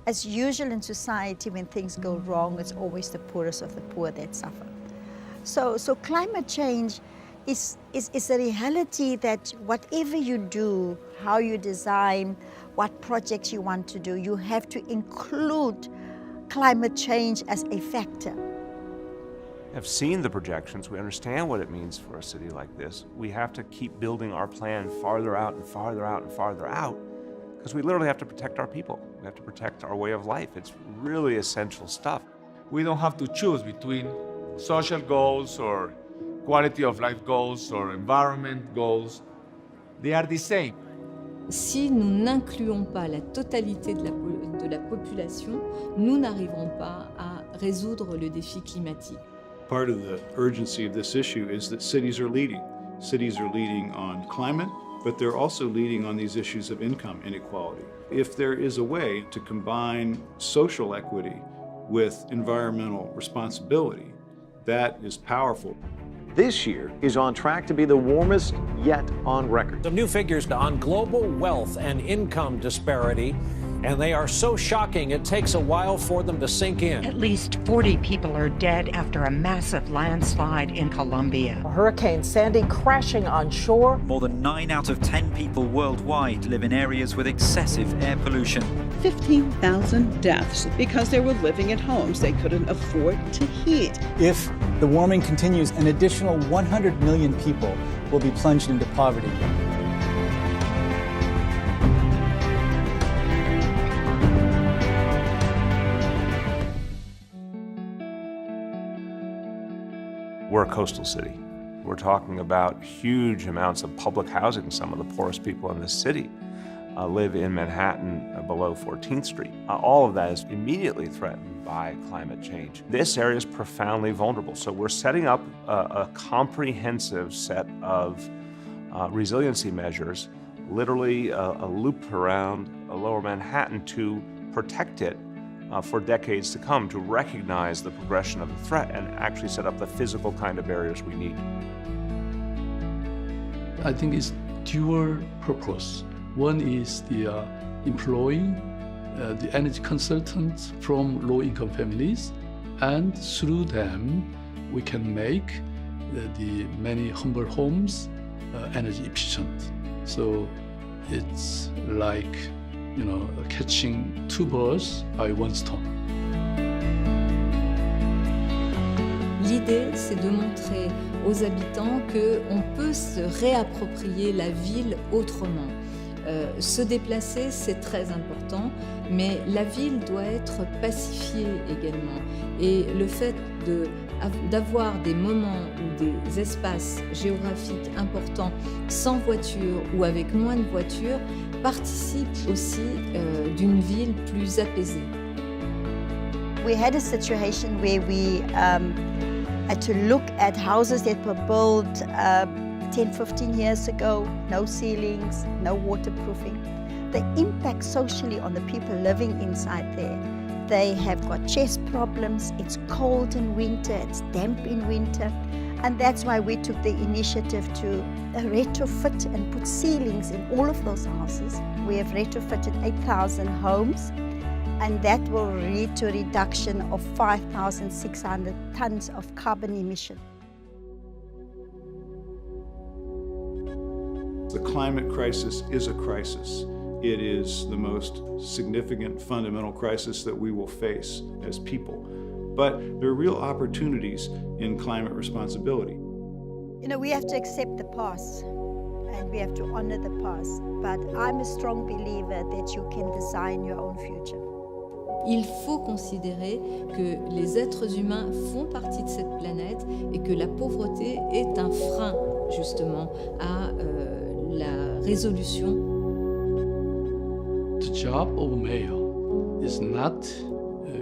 As usual in society, when things go wrong, it's always the poorest of the poor that suffer. So climate change is a reality that whatever you do, how you design, what projects you want to do, you have to include climate change as a factor. Have seen the projections, we understand what it means for a city like this. We have to keep building our plan farther out and farther out and farther out, because we literally have to protect our people. We have to protect our way of life. It's really essential stuff. We don't have to choose between social goals or quality of life goals or environment goals. They are the same. Si nous n'incluons pas la totalité de la population, nous n'arriverons pas à résoudre le défi climatique. Part of the urgency of this issue is that cities are leading. Cities are leading on climate, but they're also leading on these issues of income inequality. If there is a way to combine social equity with environmental responsibility, that is powerful. This year is on track to be the warmest yet on record. Some new figures on global wealth and income disparity, and they are so shocking it takes a while for them to sink in. At least 40 people are dead after a massive landslide in Colombia. Hurricane Sandy crashing on shore. More than 9 out of 10 people worldwide live in areas with excessive air pollution. 15,000 deaths because they were living in homes they couldn't afford to heat. If the warming continues, an additional 100 million people will be plunged into poverty. We're a coastal city. We're talking about huge amounts of public housing. Some of the poorest people in this city live in Manhattan below 14th Street. All of that is immediately threatened by climate change. This area is profoundly vulnerable. So we're setting up a comprehensive set of resiliency measures, literally a loop around lower Manhattan to protect it for decades to come, to recognize the progression of the threat and actually set up the physical kind of barriers we need. I think it's dual purpose. One is the employing the energy consultants from low-income families, and through them we can make the many humble homes energy efficient. So it's like, catching two birds by one stone. L'idée, c'est de montrer aux habitants qu'on peut se réapproprier la ville autrement. Se déplacer, c'est très important, mais la ville doit être pacifiée également. Et le fait d'avoir des moments ou des espaces géographiques importants sans voiture ou avec moins de voitures participe aussi d'une ville plus apaisée. We had a situation where we had to look at houses that were built 10, 15 years ago, no ceilings, no waterproofing. The impact socially on the people living inside there. They have got chest problems, it's cold in winter, it's damp in winter. And that's why we took the initiative to retrofit and put ceilings in all of those houses. We have retrofitted 8,000 homes, and that will lead to a reduction of 5,600 tons of carbon emission. The climate crisis is a crisis. It is the most significant fundamental crisis that we will face as people. But there are real opportunities in climate responsibility. We have to accept the past and we have to honor the past. But I'm a strong believer that you can design your own future. Il faut considérer que les êtres humains font partie de cette planète et que la pauvreté est un frein justement à la résolution. The job of a mayor is not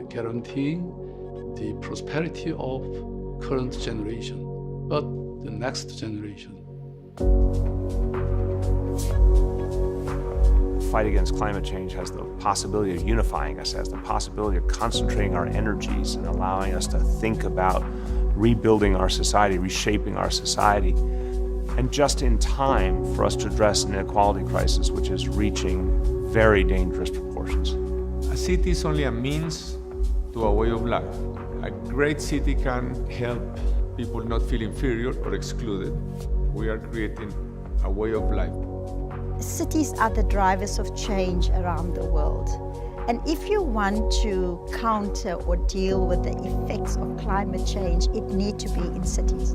guaranteeing the prosperity of current generation, but the next generation. The fight against climate change has the possibility of unifying us, has the possibility of concentrating our energies and allowing us to think about rebuilding our society, reshaping our society, and just in time for us to address an inequality crisis which is reaching very dangerous proportions. A city is only a means to a way of life. A great city can help people not feel inferior or excluded. We are creating a way of life. Cities are the drivers of change around the world. And if you want to counter or deal with the effects of climate change, it needs to be in cities.